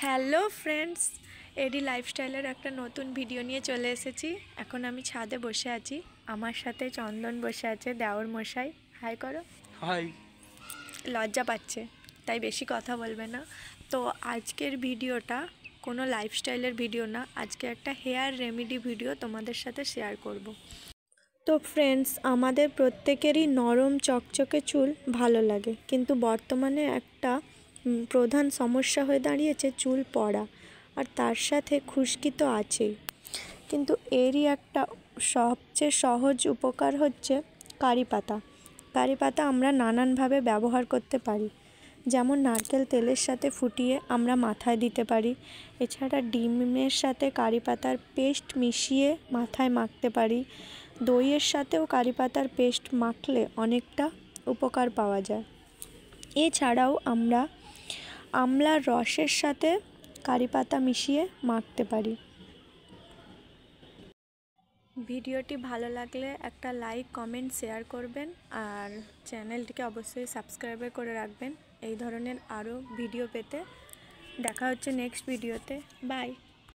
Hello friends, এডি লাইফস্টাইলের একটা নতুন video নিয়ে চলে এসেছি। এখন আমি ছাদে বসে আছি, আমার সাথে চন্দন বসে আছে, দেওর মশাই। হাই করো। হাই। লজ্জা পাচ্ছে তাই বেশি কথা বলবে না। তো আজকের ভিডিওটা কোনো লাইফস্টাইলের ভিডিও না, আজকে একটা হেয়ার রেমেডি ভিডিও তোমাদের সাথে শেয়ার করব। তো ফ্রেন্ডস, আমাদের প্রত্যেকেরই নরম চকচকে চুল ভালো লাগে, কিন্তু বর্তমানে একটা প্রধান সমস্যা হয়ে দাঁড়িয়েছে চুল পড়া, আর তার সাথে খুশকি তো আছেই। কিন্তু এরই একটা সবচেয়ে সহজ উপকার হচ্ছে কারি পাতা। কারি পাতা আমরা নানানভাবে ব্যবহার করতে পারি, যেমন নারকেল তেলের সাথে ফুটিয়ে আমরা মাথায় দিতে পারি। এছাড়া ডিমের সাথে কারি পাতার পেস্ট মিশিয়ে মাথায় মাখতে পারি। দইয়ের সাথেও কারি পাতার পেস্ট মাখলে অনেকটা উপকার পাওয়া যায়। এছাড়াও আমরা আমলার রসের সাথে কারি পাতা মিশিয়ে মাখতে পারি। ভিডিওটি ভালো লাগলে একটা লাইক, কমেন্ট, শেয়ার করবেন, আর চ্যানেলটিকে অবশ্যই সাবস্ক্রাইব করে রাখবেন এই ধরনের আরও ভিডিও পেতে। দেখা হচ্ছে নেক্সট ভিডিওতে। বাই।